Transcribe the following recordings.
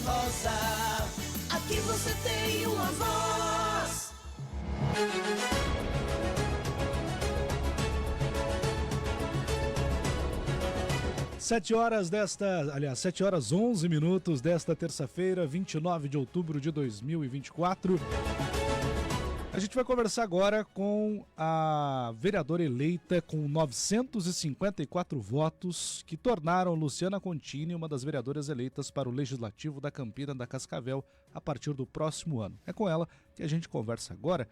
Rosa. Aqui você tem uma voz. 7h11 desta terça-feira, 29 de outubro de 2024. A gente vai conversar agora com a vereadora eleita com 954 votos, que tornaram Luciana Contini uma das vereadoras eleitas para o Legislativo da Campina da Cascavel a partir do próximo ano. É com ela que a gente conversa agora.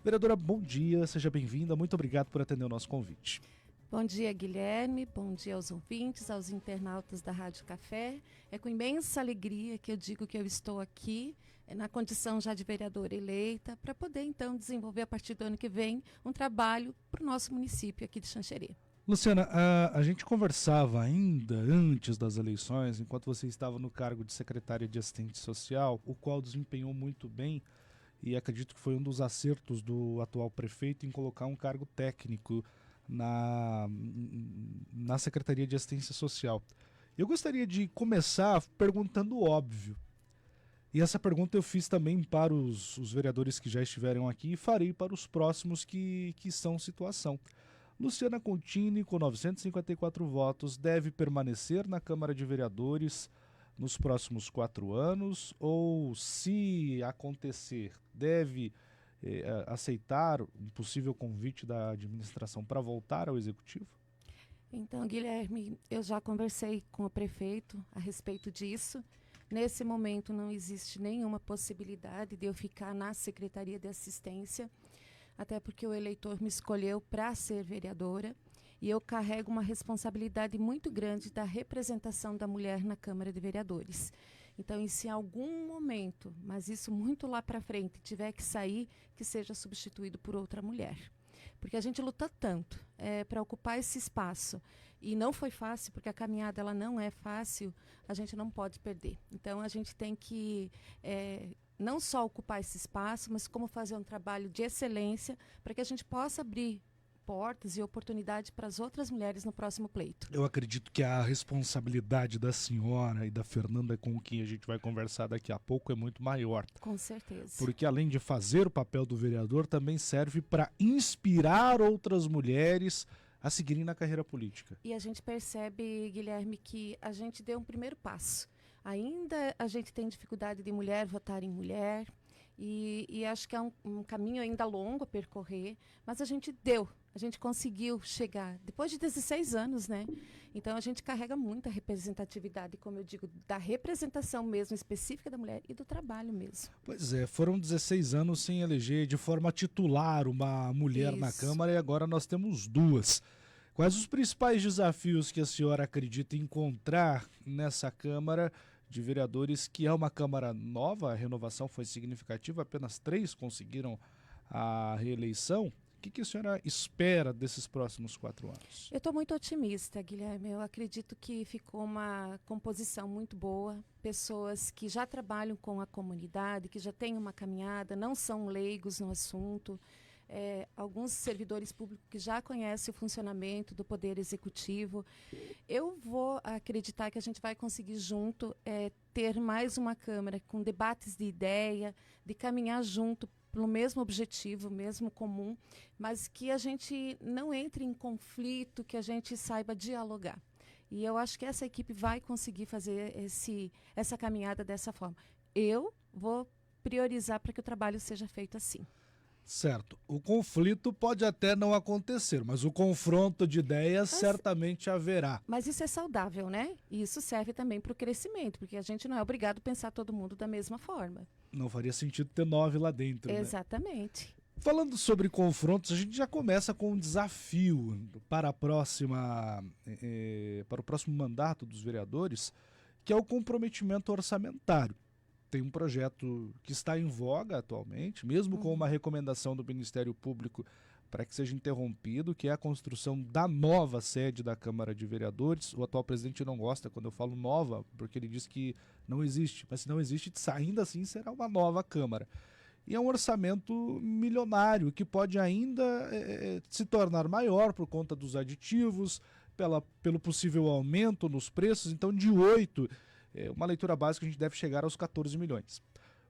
Vereadora, bom dia, seja bem-vinda, muito obrigado por atender o nosso convite. Bom dia, Guilherme, bom dia aos ouvintes, aos internautas da Rádio Café. É com imensa alegria que eu digo que eu estou aqui, na condição já de vereadora eleita, para poder então desenvolver a partir do ano que vem um trabalho para o nosso município aqui de Xanxerê. Luciana, a gente conversava ainda antes das eleições, enquanto você estava no cargo de secretária de Assistência Social, o qual desempenhou muito bem, e acredito que foi um dos acertos do atual prefeito em colocar um cargo técnico na Secretaria de Assistência Social. Eu gostaria de começar perguntando o óbvio. E essa pergunta eu fiz também para os vereadores que já estiveram aqui e farei para os próximos que estão em situação. Luciana Contini, com 954 votos, deve permanecer na Câmara de Vereadores nos próximos 4 anos? Ou, se acontecer, deve aceitar um possível convite da administração para voltar ao Executivo? Então, Guilherme, eu já conversei com o prefeito a respeito disso. Nesse momento não existe nenhuma possibilidade de eu ficar na Secretaria de Assistência, até porque o eleitor me escolheu para ser vereadora e eu carrego uma responsabilidade muito grande da representação da mulher na Câmara de Vereadores. Então, e se em algum momento, mas isso muito lá para frente, tiver que sair, que seja substituído por outra mulher. Porque a gente luta tanto para ocupar esse espaço e não foi fácil, porque a caminhada ela não é fácil, a gente não pode perder. Então, a gente tem que não só ocupar esse espaço, mas como fazer um trabalho de excelência para que a gente possa abrir portas e oportunidades para as outras mulheres no próximo pleito. Eu acredito que a responsabilidade da senhora e da Fernanda, com quem a gente vai conversar daqui a pouco, é muito maior. Com certeza. Porque além de fazer o papel do vereador, também serve para inspirar outras mulheres a seguirem na carreira política. E a gente percebe, Guilherme, que a gente deu um primeiro passo. Ainda a gente tem dificuldade de mulher votar em mulher, e acho que é um caminho ainda longo a percorrer, mas a gente conseguiu chegar, depois de 16 anos, né? Então a gente carrega muita representatividade, como eu digo, da representação mesmo específica da mulher e do trabalho mesmo. Pois é, foram 16 anos sem eleger de forma titular uma mulher na Câmara e agora nós temos 2. Quais os principais desafios que a senhora acredita encontrar nessa Câmara de Vereadores, que é uma Câmara nova? A renovação foi significativa, apenas 3 conseguiram a reeleição. O que a senhora espera desses próximos 4 anos? Eu estou muito otimista, Guilherme. Eu acredito que ficou uma composição muito boa. Pessoas que já trabalham com a comunidade, que já têm uma caminhada, não são leigos no assunto. Alguns servidores públicos que já conhecem o funcionamento do Poder Executivo. Eu vou acreditar que a gente vai conseguir junto ter mais uma Câmara com debates de ideia, de caminhar junto pelo mesmo objetivo, mesmo comum, mas que a gente não entre em conflito, que a gente saiba dialogar. E eu acho que essa equipe vai conseguir fazer essa caminhada dessa forma. Eu vou priorizar para que o trabalho seja feito assim. Certo. O conflito pode até não acontecer, mas o confronto de ideias certamente haverá. Mas isso é saudável, né? E isso serve também para o crescimento, porque a gente não é obrigado a pensar todo mundo da mesma forma. Não faria sentido ter 9 lá dentro, Exatamente. Né? Falando sobre confrontos, a gente já começa com um desafio para a próxima, para o próximo mandato dos vereadores, que é o comprometimento orçamentário. Tem um projeto que está em voga atualmente, mesmo com uma recomendação do Ministério Público para que seja interrompido, que é a construção da nova sede da Câmara de Vereadores. O atual presidente não gosta quando eu falo nova, porque ele diz que não existe, mas se não existe, ainda assim será uma nova Câmara. E é um orçamento milionário, que pode ainda se tornar maior por conta dos aditivos, pelo possível aumento nos preços. Então, de 8 uma leitura básica, a gente deve chegar aos 14 milhões.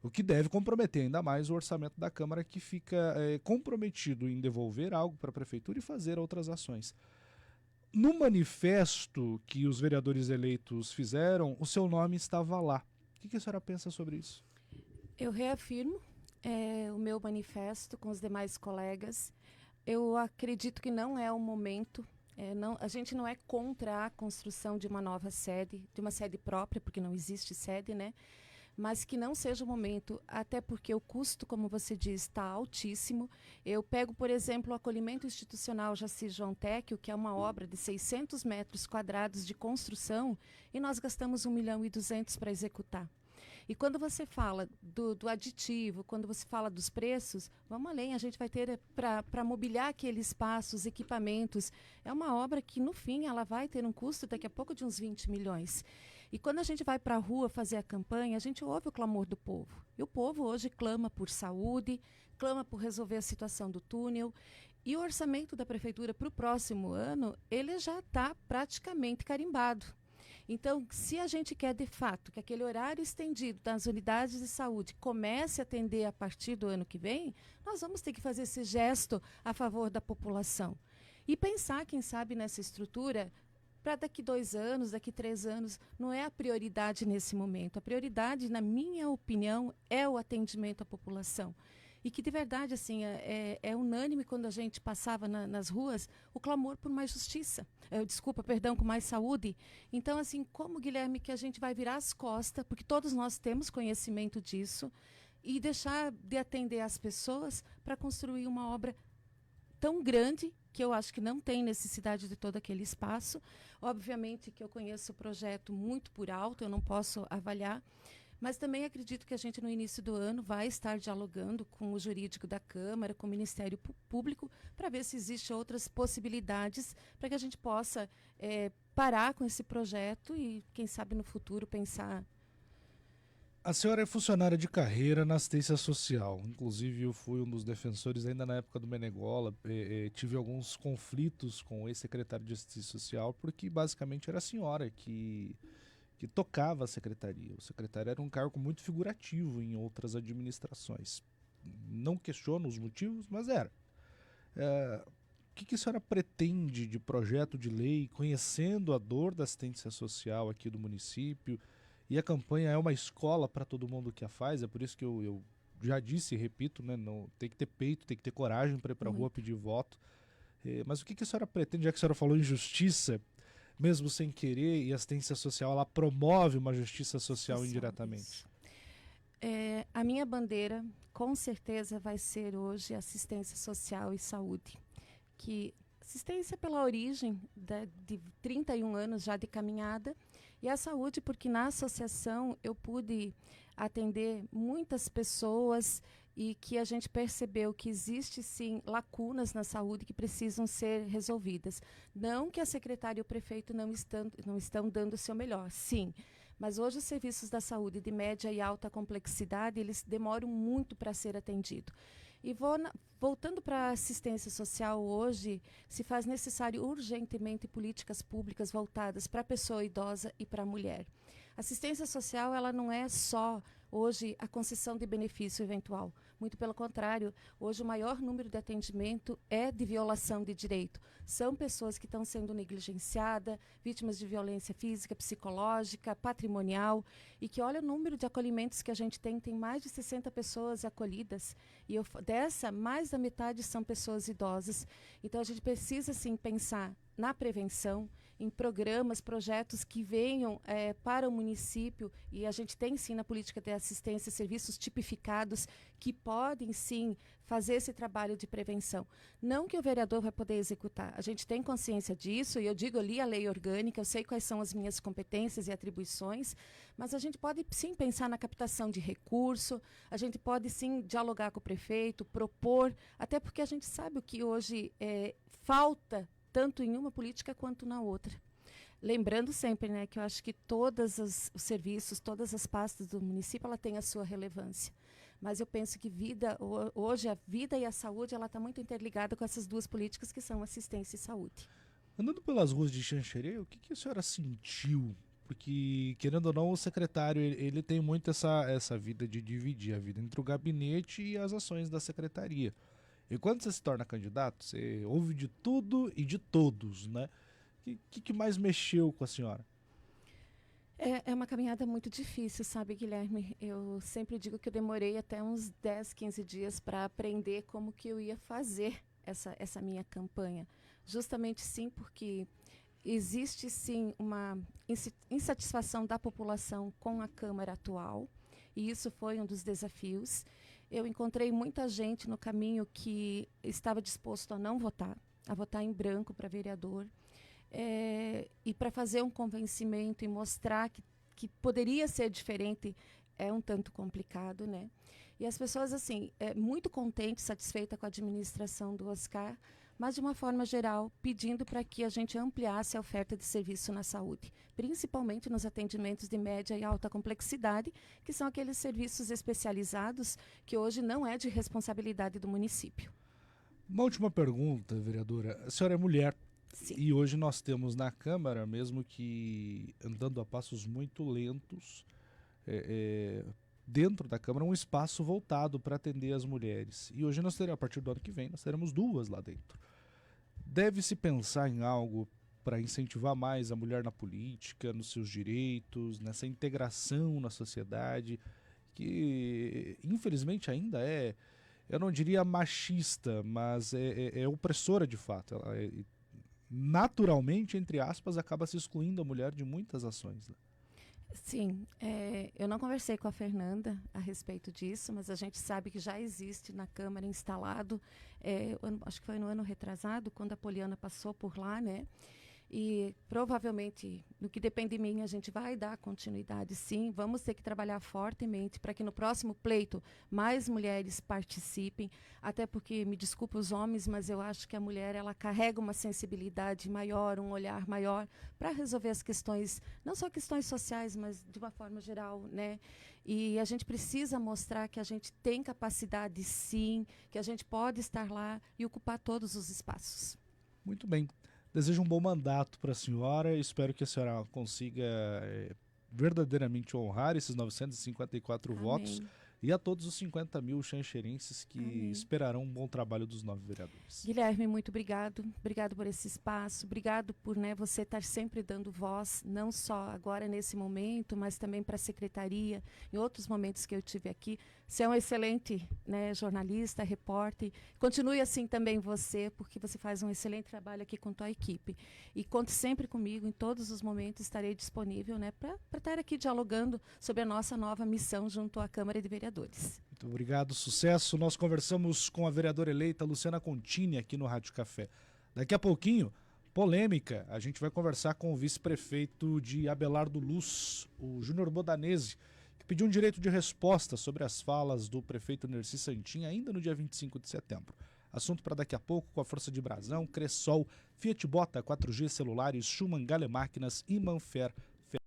O que deve comprometer ainda mais o orçamento da Câmara, que fica comprometido em devolver algo para a Prefeitura e fazer outras ações. No manifesto que os vereadores eleitos fizeram, o seu nome estava lá. O que a senhora pensa sobre isso? Eu reafirmo o meu manifesto com os demais colegas. Eu acredito que não é o momento. A gente não é contra a construção de uma nova sede, de uma sede própria, porque não existe sede, né? Mas que não seja o momento, até porque o custo, como você diz, está altíssimo. Eu pego, por exemplo, o acolhimento institucional Jaci João Tecchio, que é uma obra de 600 metros quadrados de construção, e nós gastamos 1.200.000 para executar. E quando você fala do aditivo, quando você fala dos preços, vamos além, a gente vai ter para mobiliar aquele espaço, os equipamentos. É uma obra que, no fim, ela vai ter um custo daqui a pouco de uns 20 milhões. E quando a gente vai para a rua fazer a campanha, a gente ouve o clamor do povo. E o povo hoje clama por saúde, clama por resolver a situação do túnel. E o orçamento da Prefeitura para o próximo ano, ele já está praticamente carimbado. Então, se a gente quer, de fato, que aquele horário estendido das unidades de saúde comece a atender a partir do ano que vem, nós vamos ter que fazer esse gesto a favor da população. E pensar, quem sabe, nessa estrutura para daqui 2 anos, daqui 3 anos, não é a prioridade nesse momento. A prioridade, na minha opinião, é o atendimento à população. E que, de verdade, assim, é unânime quando a gente passava nas ruas o clamor por mais justiça. Com mais saúde. Então, assim, como, Guilherme, que a gente vai virar as costas, porque todos nós temos conhecimento disso, e deixar de atender as pessoas para construir uma obra tão grande, que eu acho que não tem necessidade de todo aquele espaço. Obviamente que eu conheço o projeto muito por alto, eu não posso avaliar, mas também acredito que a gente, no início do ano, vai estar dialogando com o jurídico da Câmara, com o Ministério Público, para ver se existem outras possibilidades para que a gente possa parar com esse projeto e, quem sabe, no futuro pensar. A senhora é funcionária de carreira na assistência social. Inclusive, eu fui um dos defensores ainda na época do Menegola. Tive alguns conflitos com o ex-secretário de assistência social, porque basicamente era a senhora que tocava a secretaria. O secretário era um cargo muito figurativo em outras administrações. Não questiono os motivos, mas era. O que a senhora pretende de projeto de lei, conhecendo a dor da assistência social aqui do município? E a campanha é uma escola para todo mundo que a faz, é por isso que eu já disse e repito, né, não, tem que ter peito, tem que ter coragem para ir para a rua pedir voto. Mas o que a senhora pretende, já que a senhora falou em justiça, mesmo sem querer, e a assistência social, ela promove uma justiça social indiretamente? A minha bandeira, com certeza, vai ser hoje assistência social e saúde. Que assistência pela origem de 31 anos já de caminhada, e a saúde porque na associação eu pude atender muitas pessoas e que a gente percebeu que existe sim lacunas na saúde que precisam ser resolvidas. Não que a secretária e o prefeito não estão dando o seu melhor, sim, mas hoje os serviços da saúde de média e alta complexidade, eles demoram muito para ser atendido. E voltando para a assistência social hoje, se faz necessário urgentemente políticas públicas voltadas para a pessoa idosa e para a mulher. Assistência social, ela não é só hoje a concessão de benefício eventual. Muito pelo contrário, hoje o maior número de atendimento é de violação de direito. São pessoas que estão sendo negligenciadas, vítimas de violência física, psicológica, patrimonial, e que olha o número de acolhimentos que a gente tem mais de 60 pessoas acolhidas, e dessa, mais da metade são pessoas idosas. Então a gente precisa sim pensar na prevenção, em programas, projetos que venham para o município, e a gente tem sim na política de assistência serviços tipificados que podem sim fazer esse trabalho de prevenção. Não que o vereador vai poder executar, a gente tem consciência disso, e eu digo ali a lei orgânica, eu sei quais são as minhas competências e atribuições, mas a gente pode sim pensar na captação de recurso, a gente pode sim dialogar com o prefeito, propor, até porque a gente sabe o que hoje falta tanto em uma política quanto na outra. Lembrando sempre, né, que eu acho que todos os serviços, todas as pastas do município, ela tem a sua relevância. Mas eu penso que hoje a vida e a saúde, ela está muito interligada com essas duas políticas que são assistência e saúde. Andando pelas ruas de Xanxerê, o que a senhora sentiu? porque, querendo ou não, o secretário ele tem muito essa vida de dividir a vida entre o gabinete e as ações da secretaria. E quando você se torna candidato, você ouve de tudo e de todos, né? O que mais mexeu com a senhora? É uma caminhada muito difícil, sabe, Guilherme? Eu sempre digo que eu demorei até uns 10, 15 dias para aprender como que eu ia fazer essa minha campanha. Justamente sim, porque existe sim uma insatisfação da população com a Câmara atual, e isso foi um dos desafios. Eu encontrei muita gente no caminho que estava disposto a não votar, a votar em branco para vereador, e para fazer um convencimento e mostrar que poderia ser diferente é um tanto complicado, né? E as pessoas, assim, muito contentes, satisfeitas com a administração do Oscar, mas de uma forma geral, pedindo para que a gente ampliasse a oferta de serviço na saúde, principalmente nos atendimentos de média e alta complexidade, que são aqueles serviços especializados que hoje não é de responsabilidade do município. Uma última pergunta, vereadora. A senhora é mulher. Sim. E hoje nós temos na Câmara, mesmo que andando a passos muito lentos, dentro da Câmara, um espaço voltado para atender as mulheres. E hoje nós teremos, a partir do ano que vem, nós teremos 2 lá dentro. Deve-se pensar em algo para incentivar mais a mulher na política, nos seus direitos, nessa integração na sociedade, que infelizmente ainda eu não diria machista, mas é opressora de fato. Ela naturalmente, entre aspas, acaba se excluindo a mulher de muitas ações. Né? Sim, eu não conversei com a Fernanda a respeito disso, mas a gente sabe que já existe na Câmara instalado, acho que foi no ano retrasado, quando a Poliana passou por lá, né? E provavelmente, no que depende de mim, a gente vai dar continuidade, sim. Vamos ter que trabalhar fortemente para que no próximo pleito mais mulheres participem, até porque, me desculpa os homens, mas eu acho que a mulher ela carrega uma sensibilidade maior, um olhar maior para resolver as questões, não só questões sociais, mas de uma forma geral, né? E a gente precisa mostrar que a gente tem capacidade, sim, que a gente pode estar lá e ocupar todos os espaços. Muito bem. Desejo um bom mandato para a senhora. Espero que a senhora consiga verdadeiramente honrar esses 954 Amém. votos e a todos os 50 mil xanxerenses que Amém. esperarão um bom trabalho dos 9 vereadores. Guilherme, muito obrigado. Obrigado por esse espaço. Obrigado por você estar sempre dando voz, não só agora nesse momento, mas também para a secretaria, em outros momentos que eu tive aqui. Você é um excelente jornalista, repórter. Continue assim também você, porque você faz um excelente trabalho aqui com a tua equipe. E conte sempre comigo, em todos os momentos estarei disponível para estar aqui dialogando sobre a nossa nova missão junto à Câmara de Vereadores. Muito obrigado, sucesso. Nós conversamos com a vereadora eleita Luciana Contini aqui no Rádio Café. Daqui a pouquinho, polêmica, a gente vai conversar com o vice-prefeito de Abelardo Luz, o Júnior Bodanese, que pediu um direito de resposta sobre as falas do prefeito Nerci Santin ainda no dia 25 de setembro. Assunto para daqui a pouco com a força de Brasão, Cressol, Fiat Bota, 4G Celulares, Schumann Gale Máquinas e Manfer